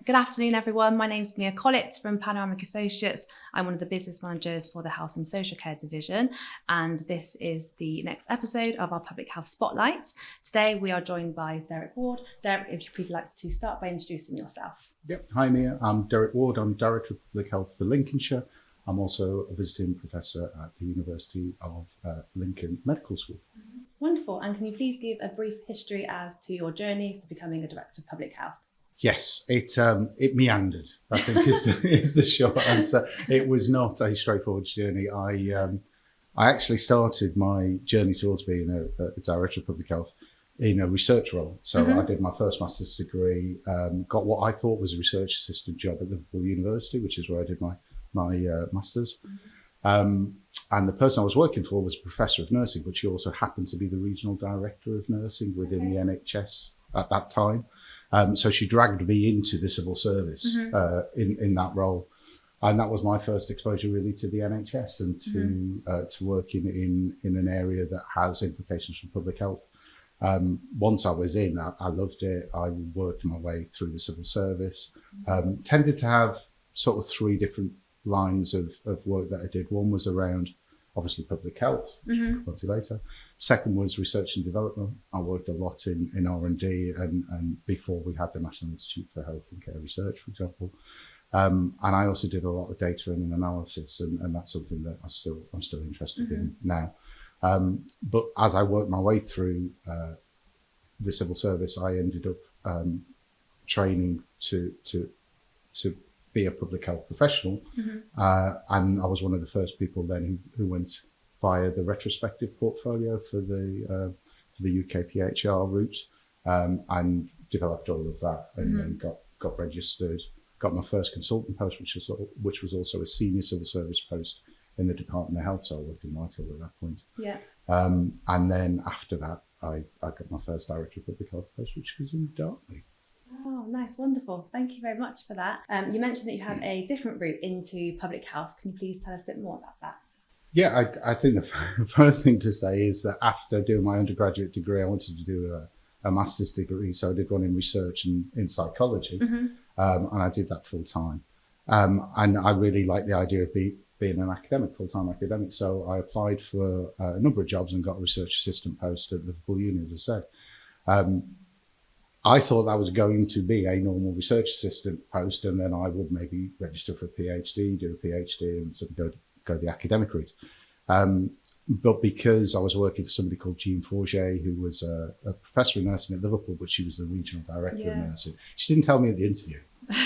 Good afternoon, everyone. My name's Mia Collett from Panoramic Associates. I'm one of the business managers for the Health and Social Care Division, and this is the next episode of our Public Health Spotlight. Today, we are joined by Derek Ward. Derek, if you please like to start by introducing yourself. Yep. Hi, Mia. I'm Derek Ward. I'm Director of Public Health for Lincolnshire. I'm also a visiting professor at the University of Lincoln Medical School. Wonderful. And can you please give a brief history as to your journeys to becoming a Director of Public Health? Yes, it meandered, I think is the short answer. It was not a straightforward journey. I actually started my journey towards being a Director of Public Health in a research role. So I did my first master's degree, got what I thought was a research assistant job at Liverpool University, which is where I did my master's. And the person I was working for was a professor of nursing, but she also happened to be the regional director of nursing within the NHS at that time. So she dragged me into the civil service in that role. And that was my first exposure really to the NHS and to working in an area that has implications for public health. Once I was in, I loved it. I worked my way through the civil service, tended to have sort of three different lines of work that I did. One was around obviously public health, which we'll come to later. Second was research and development. I worked a lot in R&D and before we had the National Institute for Health and Care Research, for example. And I also did a lot of data and analysis, and that's something that I'm still interested in now. But as I worked my way through the civil service, I ended up training to be a public health professional, and I was one of the first people then who went via the retrospective portfolio for the UK PHR route, and developed all of that, and then got registered, got my first consultant post, which was also a senior civil service post in the Department of Health, so I worked in Whitehall at that point. Yeah. And then after that, I got my first Director of Public Health post, which was in Dartford. Oh, nice, wonderful. Thank you very much for that. You mentioned that you had a different route into public health. Can you please tell us a bit more about that? Yeah, I think the first thing to say is that after doing my undergraduate degree, I wanted to do a master's degree. So I did one in research and in psychology, and I did that full time. And I really liked the idea of being an academic, full-time academic. So I applied for a number of jobs and got a research assistant post at Liverpool Uni, as I said. I thought that was going to be a normal research assistant post, and then I would maybe register for a PhD, do a PhD, and sort of go the academic route. But because I was working for somebody called Jean Forget, who was a professor of nursing at Liverpool, but she was the regional director of nursing. She didn't tell me at the interview.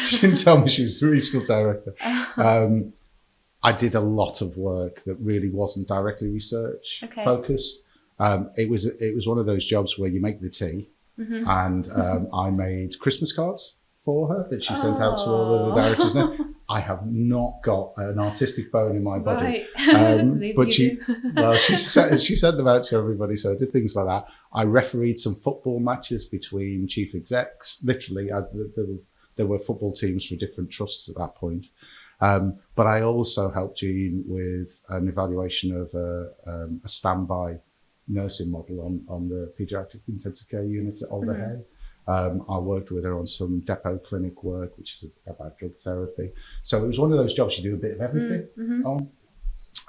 She didn't tell me she was the regional director. I did a lot of work that really wasn't directly research focused. It was one of those jobs where you make the tea. And I made Christmas cards for her that she sent out to all of the directors. Now, I have not got an artistic bone in my body, but she sent them out to everybody. So I did things like that. I refereed some football matches between chief execs, literally, as there were football teams for different trusts at that point. But I also helped Jean with an evaluation of a standby nursing model on the paediatric intensive care unit at Alder Hey. I worked with her on some depot clinic work, which is about drug therapy. So it was one of those jobs you do a bit of everything on.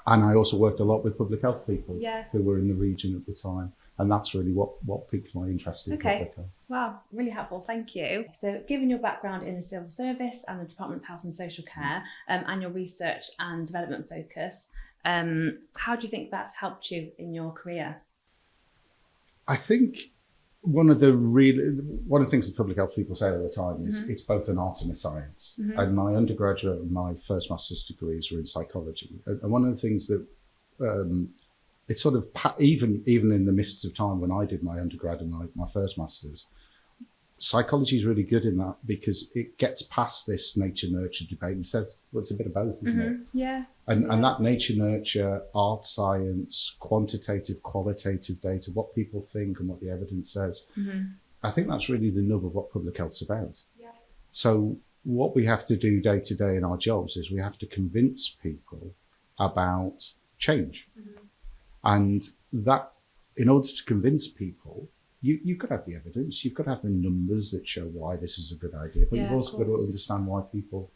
And I also worked a lot with public health people who were in the region at the time. And that's really what piqued my interest in public health. Wow, really helpful, thank you. So given your background in the civil service and the Department of Health and Social Care, and your research and development focus, how do you think that's helped you in your career? I think one of the things that public health people say all the time is it's both an art and a science. And my undergraduate and my first master's degrees were in psychology. And one of the things that it's sort of even in the mists of time when I did my undergrad and my first master's, psychology is really good in that because it gets past this nature-nurture debate and says, well, it's a bit of both, isn't it? Yeah. And that nature-nurture, art science, quantitative, qualitative data, what people think and what the evidence says, I think that's really the nub of what public health's about. Yeah. So what we have to do day to day in our jobs is we have to convince people about change. And that, in order to convince people, you've got to have the evidence, you've got to have the numbers that show why this is a good idea, but you've also got to understand why people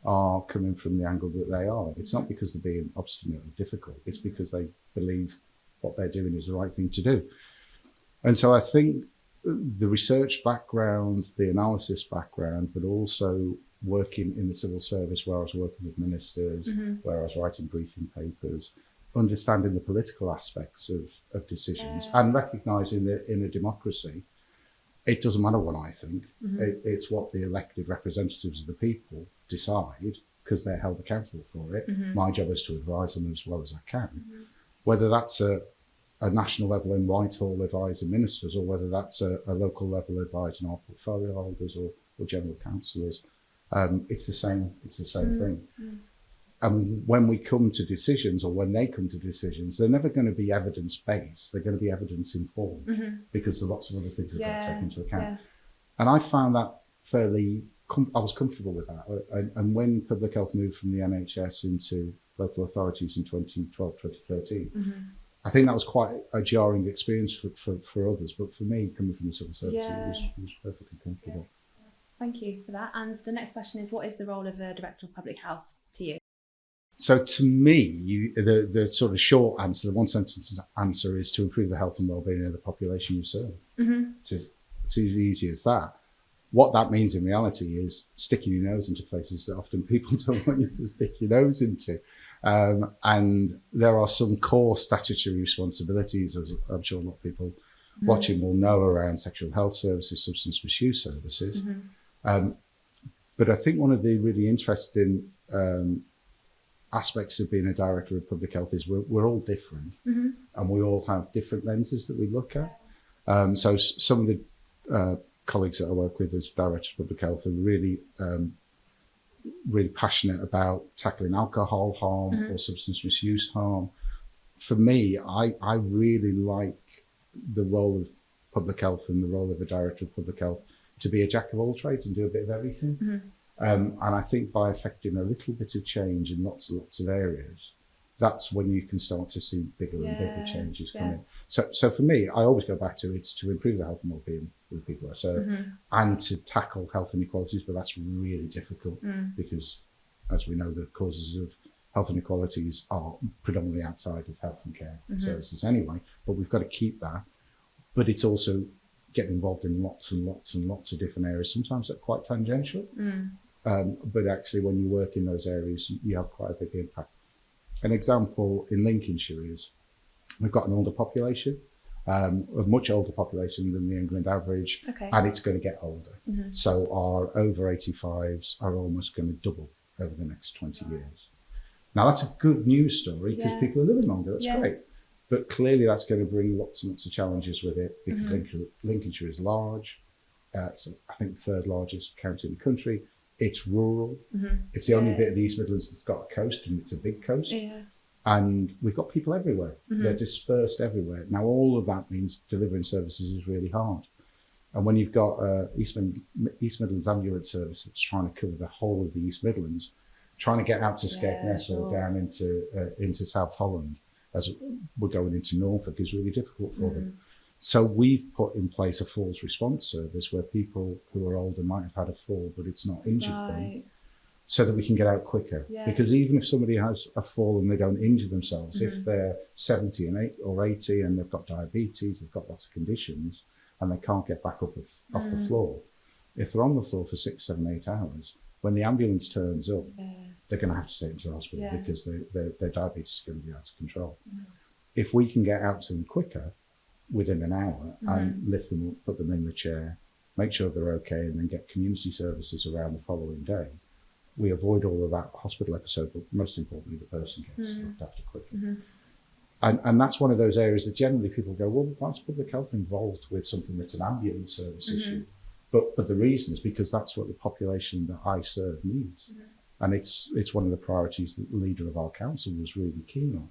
are coming from the angle that they are. It's not because they're being obstinate or difficult, it's because they believe what they're doing is the right thing to do. And so I think the research background, the analysis background, but also working in the civil service where I was working with ministers, where I was writing briefing papers, understanding the political aspects of decisions and recognising that in a democracy, it doesn't matter what I think, it's what the elected representatives of the people decide because they're held accountable for it. My job is to advise them as well as I can. Whether that's a national level in Whitehall advising ministers or whether that's a local level advising our portfolio holders or general councillors, it's the same thing. And when we come to decisions or when they come to decisions, they're never going to be evidence-based. They're going to be evidence-informed because there are lots of other things that got taken into account. And I found that I was comfortable with that. And when public health moved from the NHS into local authorities in 2012, 2013, I think that was quite a jarring experience for others. But for me, coming from the civil service, it was perfectly comfortable. Thank you for that. And the next question is, what is the role of a Director of Public Health to you? So to me, the sort of short answer, the one sentence answer is to improve the health and well-being of the population you serve. It's as easy as that. What that means in reality is sticking your nose into places that often people don't want you to stick your nose into. And there are some core statutory responsibilities, as I'm sure a lot of people watching will know, around sexual health services, substance misuse services. But I think one of the really interesting aspects of being a director of public health is we're all different and we all have different lenses that we look at. So some of the colleagues that I work with as director of public health are really passionate about tackling alcohol harm or substance misuse harm. For me, I really like the role of public health and the role of a director of public health to be a jack of all trades and do a bit of everything. And I think by affecting a little bit of change in lots and lots of areas, that's when you can start to see bigger and bigger changes coming. So for me, I always go back to it's to improve the health and well-being of the people I serve and to tackle health inequalities, but that's really difficult because, as we know, the causes of health inequalities are predominantly outside of health and care services anyway, but we've got to keep that. But it's also getting involved in lots and lots and lots of different areas. Sometimes they're quite tangential, but actually when you work in those areas, you have quite a big impact. An example in Lincolnshire is we've got an older population, a much older population than the England average, and it's going to get older. So our over 85s are almost going to double over the next 20 years. Now that's a good news story because people are living longer, that's great. But clearly that's going to bring lots and lots of challenges with it because Lincolnshire is large. It's, I think, the third largest county in the country. It's rural. It's the only bit of the East Midlands that's got a coast, and it's a big coast. And we've got people everywhere. They're dispersed everywhere. Now, all of that means delivering services is really hard. And when you've got East Midlands ambulance service that's trying to cover the whole of the East Midlands, trying to get out to Skegness or down into South Holland, as we're going into Norfolk, is really difficult for them. So we've put in place a falls response service where people who are older might have had a fall, but it's not injured them, so that we can get out quicker. Because even if somebody has a fall and they don't injure themselves, if they're 70 or 80 and they've got diabetes, they've got lots of conditions, and they can't get back up off the floor, if they're on the floor for 6, 7, 8 hours, when the ambulance turns up, they're going to have to take them to the hospital because their diabetes is going to be out of control. If we can get out to them quicker, within an hour, and lift them up, put them in the chair, make sure they're okay, and then get community services around the following day, we avoid all of that hospital episode, but most importantly, the person gets looked after quickly. And that's one of those areas that generally people go, well, why is public health involved with something that's an ambulance service issue? But the reason is because that's what the population that I serve needs. And it's one of the priorities that the leader of our council was really keen on.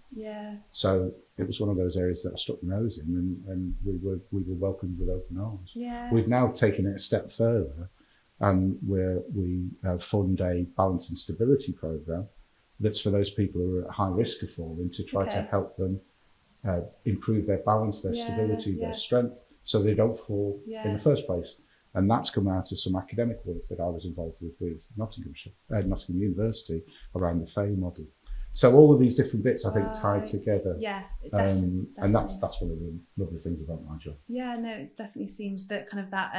So it was one of those areas that I stuck my nose in, and we were welcomed with open arms. We've now taken it a step further, and we fund a balance and stability programme that's for those people who are at high risk of falling, to try to help them improve their balance, their stability, their strength, so they don't fall Yeah. in the first place. And that's come out of some academic work that I was involved with Nottingham University around the FAME model. So all of these different bits, I think, tied together. Yeah, definitely. And that's one of the lovely things about my job. Yeah, no, it definitely seems that kind of that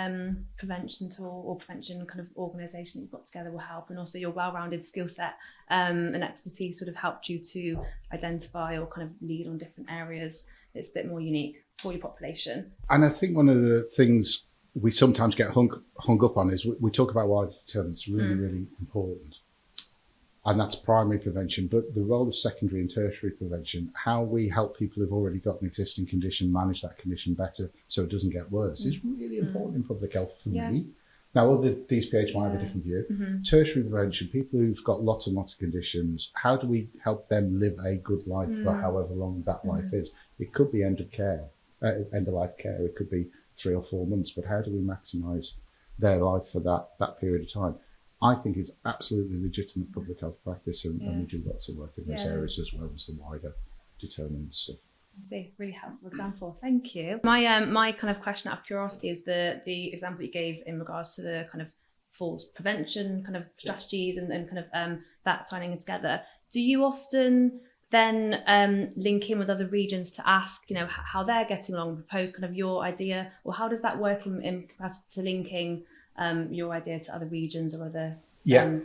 prevention tool or prevention kind of organisation that you've got together will help, and also your well-rounded skill set and expertise would have helped you to identify or kind of lead on different areas that's a bit more unique for your population. And I think one of the things we sometimes get hung up on is we talk about why deterrence is really, really important. And that's primary prevention, but the role of secondary and tertiary prevention, how we help people who've already got an existing condition manage that condition better so it doesn't get worse is really important in public health for me. Now, other DPH might have a different view. Tertiary prevention, people who've got lots and lots of conditions, how do we help them live a good life for however long that life is? It could be end of life care, it could be 3 or 4 months, but how do we maximise their life for that period of time? I think it's absolutely legitimate public health practice, and we do lots of work in those areas as well as the wider determinants stuff. I see, really helpful example. Thank you. My kind of question out of curiosity is the example you gave in regards to the kind of falls prevention kind of strategies and kind of that tying it together. Do you often then link in with other regions to ask, you know, how they're getting along, propose kind of your idea, or how does that work in capacity to linking your idea to other regions or other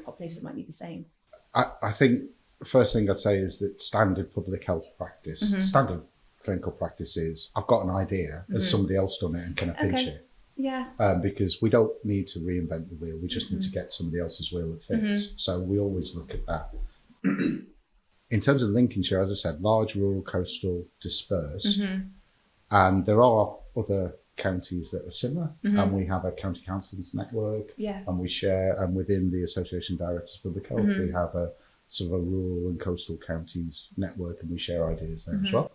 populations that might need the same? I think the first thing I'd say is that standard public health practice, standard clinical practice is, I've got an idea, has somebody else done it and can I pinch it? Yeah. Because we don't need to reinvent the wheel, we just need to get somebody else's wheel that fits. So we always look at that. In terms of Lincolnshire, as I said, large, rural, coastal, dispersed. And there are other counties that are similar, and we have a county councils network, and we share, and within the Association of Directors of Public Health, we have a sort of a rural and coastal counties network, and we share ideas there as well.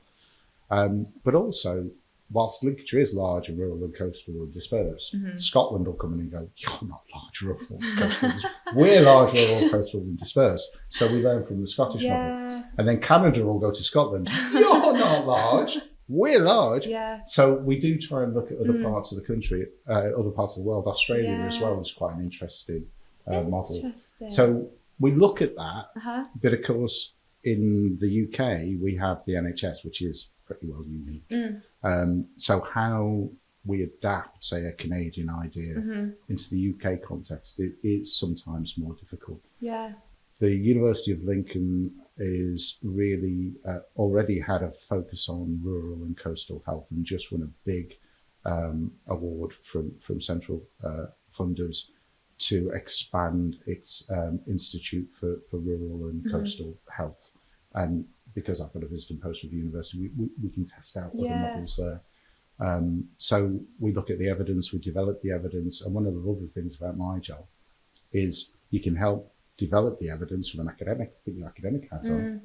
But also, whilst Lincolnshire is large and rural and coastal and dispersed, Scotland will come in and go, you're not large, rural, and coastal. We're large, rural, coastal and dispersed. So we learn from the Scottish model. And then Canada will go to Scotland, you're not large, we're large. So we do try and look at other parts of the country, other parts of the world. Australia as well is quite an interesting model. So we look at that, but of course in the UK we have the NHS, which is pretty well unique. So how we adapt, say, a Canadian idea into the UK context, it is sometimes more difficult. The University of Lincoln is really already had a focus on rural and coastal health and just won a big award from central funders to expand its Institute for Rural and Coastal Health. And because I've got a visiting post with the university, we can test out other models there. So we look at the evidence, we develop the evidence, and one of the lovely things about my job is you can help develop the evidence from an academic, put your academic hat on,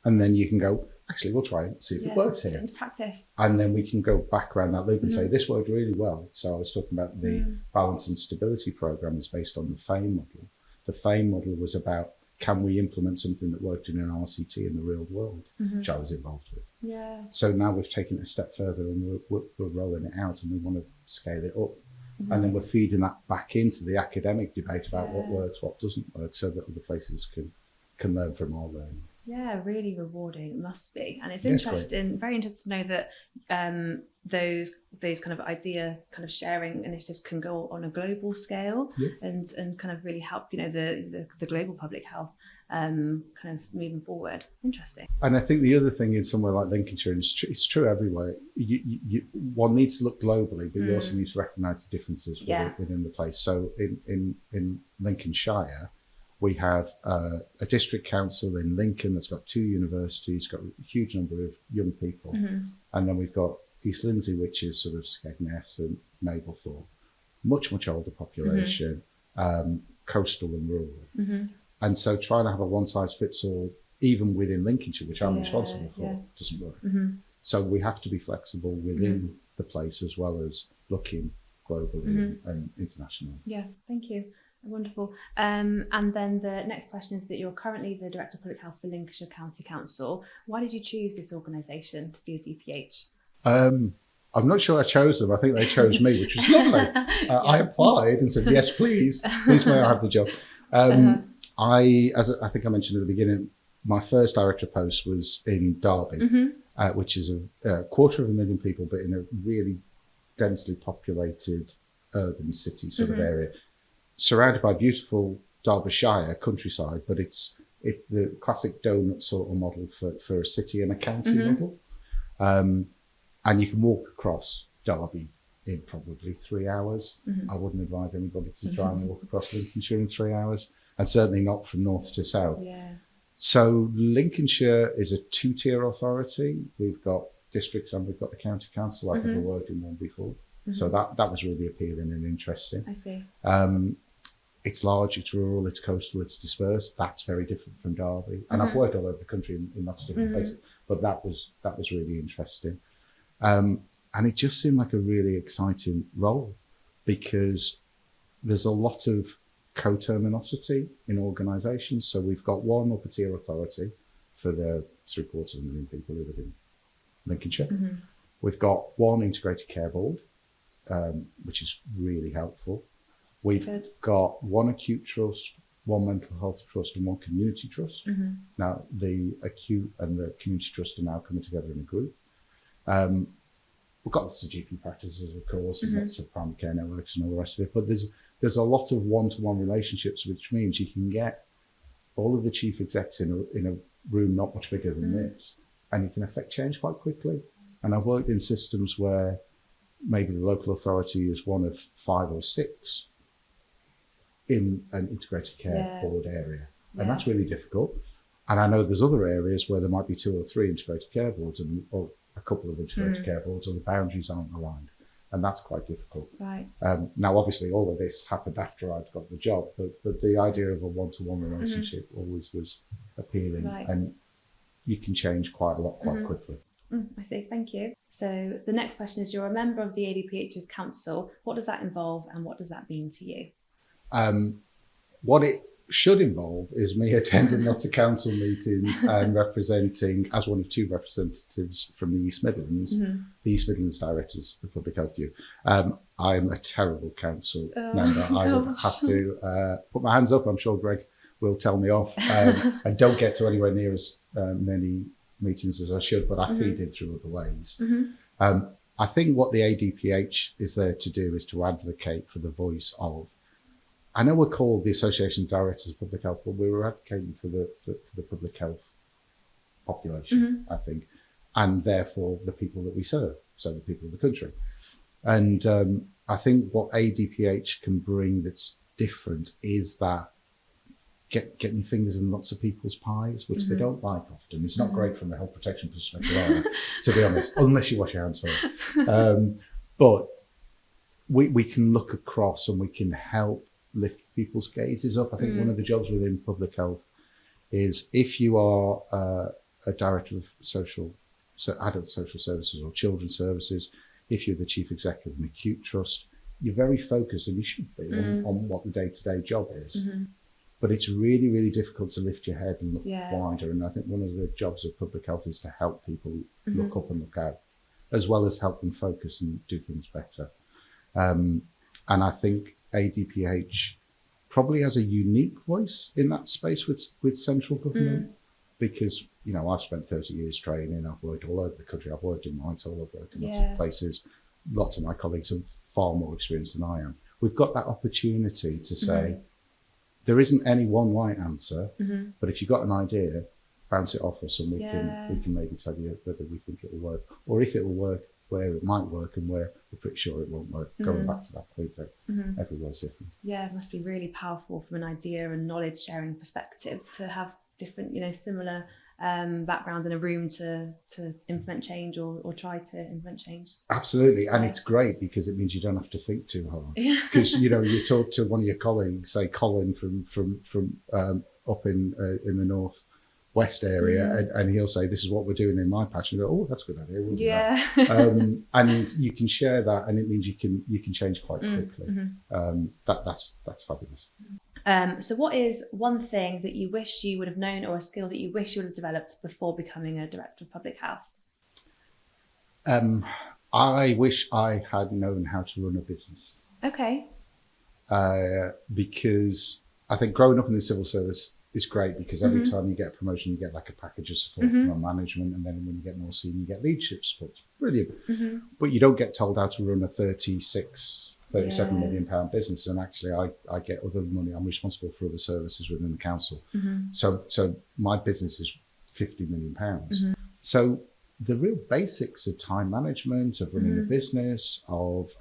and then you can go, actually, we'll try and see if it works here. Into practice. And then we can go back around that loop and say, this worked really well. So I was talking about the Balance and Stability Programme is based on the FAME model. The FAME model was about, can we implement something that worked in an RCT in the real world, which I was involved with. So now we've taken it a step further and we're rolling it out, and we want to scale it up. And then we're feeding that back into the academic debate about what works, what doesn't work, so that other places can learn from our learning. Yeah, really rewarding, it must be. And it's interesting, very interesting to know that those kind of idea kind of sharing initiatives can go on a global scale and kind of really help, you know, the global public health kind of moving forward. Interesting. And I think the other thing in somewhere like Lincolnshire, and it's true everywhere, one needs to look globally, but you also need to recognise the differences within the place. So in Lincolnshire, we have a district council in Lincoln that's got 2 universities, got a huge number of young people. And then we've got East Lindsey, which is sort of Skegness and Mablethorpe, much older population, coastal and rural. And so trying to have a one-size-fits-all, even within Lincolnshire, which I'm responsible for, doesn't work. So we have to be flexible within the place as well as looking globally and internationally. Yeah, thank you. Wonderful. And then the next question is that you're currently the Director of Public Health for Lincolnshire County Council. Why did you choose this organisation to be a DPH? I'm not sure I chose them. I think they chose me, which was lovely. I applied and said, yes, please may I have the job. I think I mentioned at the beginning, my first director post was in Derby, which is a 250,000 people, but in a really densely populated urban city sort of area, surrounded by beautiful Derbyshire countryside, but it's the classic donut sort of model for a city and a county model. And you can walk across Derby in probably 3 hours. I wouldn't advise anybody to try and walk across Lincolnshire in 3 hours, and certainly not from north to south. Yeah. So Lincolnshire is a 2-tier authority. We've got districts and we've got the county council. I've never worked in one before. So that was really appealing and interesting. I see. It's large, it's rural, it's coastal, it's dispersed. That's very different from Derby. And I've worked all over the country in lots of different places, but that was really interesting. And it just seemed like a really exciting role because there's a lot of coterminosity in organisations. So we've got one upper tier authority for the 750,000 people who live in Lincolnshire. We've got one integrated care board, which is really helpful. We've got one acute trust, one mental health trust, and one community trust. Now, the acute and the community trust are now coming together in a group. We've got lots of GP practices, of course, and lots of primary care networks and all the rest of it. But there's a lot of one-to-one relationships, which means you can get all of the chief execs in a room not much bigger than this, and you can affect change quite quickly. And I've worked in systems where maybe the local authority is one of 5 or 6 in an integrated care board area. And that's really difficult. And I know there's other areas where there might be 2 or 3 integrated care boards or a couple of integrated care boards, or the boundaries aren't aligned. And that's quite difficult. Right. Now, obviously, all of this happened after I'd got the job, but the idea of a one-to-one relationship always was appealing. Right. And you can change quite a lot quite quickly. I see, thank you. So the next question is, you're a member of the ADPH's council. What does that involve and what does that mean to you? What it should involve is me attending lots of council meetings and representing, as one of 2 representatives from the East Midlands, the East Midlands Directors of Public Health View. I'm a terrible council member. I would have to put my hands up. I'm sure Greg will tell me off. I don't get to anywhere near as many meetings as I should, but I feed in through other ways. I think what the ADPH is there to do is to advocate for the voice of, I know we're called the Association of Directors of Public Health, but we were advocating for the public health population, I think, and therefore the people that we serve, so the people of the country. And I think what ADPH can bring that's different is that getting your fingers in lots of people's pies, which they don't like often. It's not great from a health protection perspective either, to be honest, unless you wash your hands first. But we can look across and we can help lift people's gazes up. I think one of the jobs within public health is, if you are a director of adult social services or children's services, if you're the chief executive of an acute trust, you're very focused, and you should be, on what the day-to-day job is. But it's really, really difficult to lift your head and look wider. And I think one of the jobs of public health is to help people look up and look out, as well as help them focus and do things better. And I think ADPH probably has a unique voice in that space with central government, because, you know, I've spent 30 years training, I've worked all over the country, I've worked in Whitehall, I've worked in lots of places. Lots of my colleagues have far more experience than I am. We've got that opportunity to say, there isn't any one right answer, but if you've got an idea, bounce it off us and we can maybe tell you whether we think it will work, or if it will work, where it might work and where we're pretty sure it won't work. Going back to that point that everyone's different. Yeah, it must be really powerful from an idea and knowledge sharing perspective to have different, you know, similar backgrounds in a room to implement change or try to implement change. Absolutely, and it's great because it means you don't have to think too hard. Because you know, you talk to one of your colleagues, say Colin from up in the north west area, and he'll say, "This is what we're doing in my patch," and you go, "Oh, that's a good idea." We'll do that. And you can share that, and it means you can change quite quickly. That's fabulous. So what is one thing that you wish you would have known, or a skill that you wish you would have developed before becoming a director of public health? I wish I had known how to run a business. Okay. Because I think growing up in the civil service is great, because every time you get a promotion, you get like a package of support from our management, and then when you get more senior, you get leadership support. It's brilliant. But you don't get told how to run a 37 million pound business. And actually I get other money. I'm responsible for other services within the council. So my business is 50 million pounds. So the real basics of time management, of running a business, of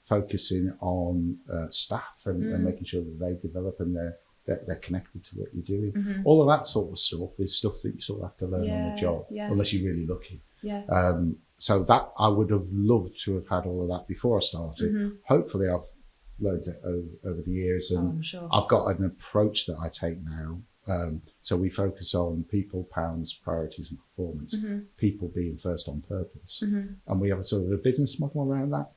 focusing on staff and making sure that they develop and they're connected to what you're doing. All of that sort of stuff is stuff that you sort of have to learn on the job, unless you're really lucky. So that I would have loved to have had all of that before I started. Hopefully I've learned it over the years, and I'm sure. I've got an approach that I take now. So we focus on people, pounds, priorities and performance, people being first on purpose. And we have a sort of a business model around that.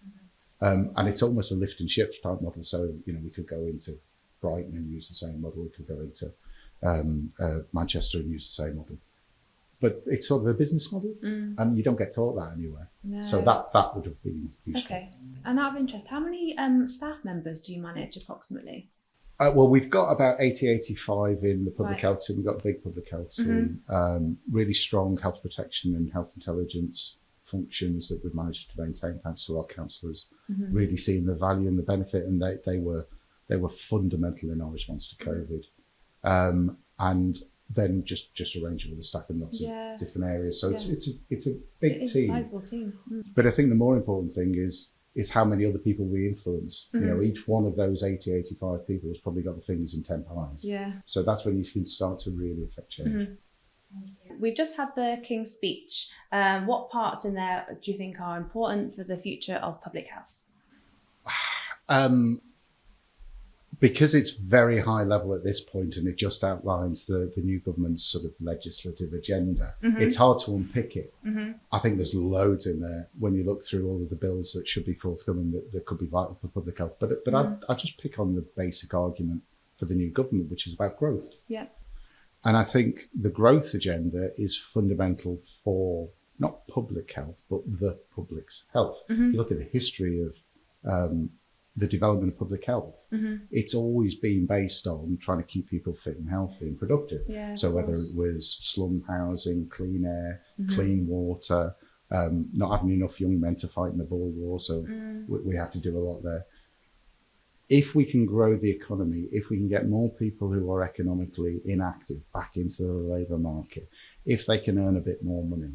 And it's almost a lift and shift type model. So, you know, we could go into Brighton and use the same model. We could go into Manchester and use the same model. But it's sort of a business model, and you don't get taught that anywhere. No. So that would have been useful. Okay. And out of interest, how many staff members do you manage approximately? Well, we've got about 85 in the public health team. We've got a big public health team, really strong health protection and health intelligence functions that we've managed to maintain thanks to our counsellors, really seeing the value and the benefit, and they were fundamental in our response to COVID. And then just arranging with the staff in lots of different areas. So it's a big team. A sizable team. But I think the more important thing is how many other people we influence. You know, each one of those 85 people has probably got the fingers in 10 pies. Yeah. So that's when you can start to really affect change. We've just had the King's speech. What parts in there do you think are important for the future of public health? Because it's very high level at this point, and it just outlines the new government's sort of legislative agenda, it's hard to unpick it. I think there's loads in there when you look through all of the bills that should be forthcoming that could be vital for public health. But I just pick on the basic argument for the new government, which is about growth. Yeah. And I think the growth agenda is fundamental for not public health, but the public's health. If you look at the history of the development of public health, it's always been based on trying to keep people fit and healthy and productive. Yeah, so whether it was slum housing, clean air, clean water, not having enough young men to fight in the Boer War, so we have to do a lot there. If we can grow the economy, if we can get more people who are economically inactive back into the labour market, if they can earn a bit more money,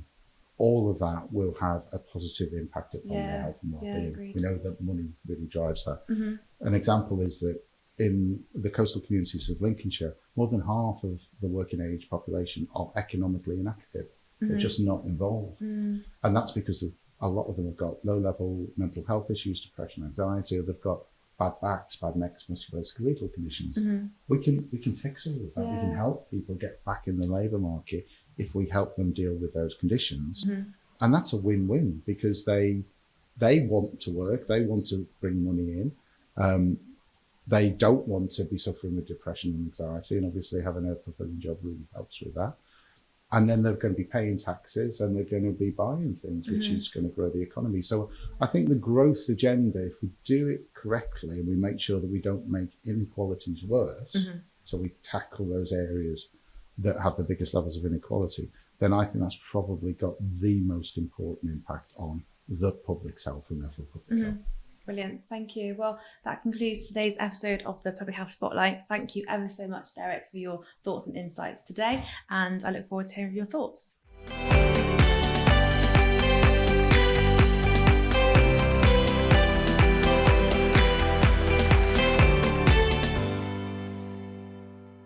all of that will have a positive impact upon their health and well-being. We know that money really drives that. An example is that in the coastal communities of Lincolnshire, more than half of the working age population are economically inactive. They're just not involved. And that's because a lot of them have got low-level mental health issues, depression, anxiety, or they've got bad backs, bad necks, musculoskeletal conditions. We can fix all of that. We can help people get back in the labour market if we help them deal with those conditions. And that's a win-win, because they want to work, they want to bring money in, they don't want to be suffering with depression and anxiety, and obviously having a fulfilling job really helps with that. And then they're going to be paying taxes, and they're going to be buying things, which is going to grow the economy. So I think the growth agenda, if we do it correctly and we make sure that we don't make inequalities worse, so we tackle those areas that have the biggest levels of inequality, then I think that's probably got the most important impact on the public's health and therefore public health. Brilliant. Thank you. Well, that concludes today's episode of the Public Health Spotlight. Thank you ever so much, Derek, for your thoughts and insights today. And I look forward to hearing your thoughts.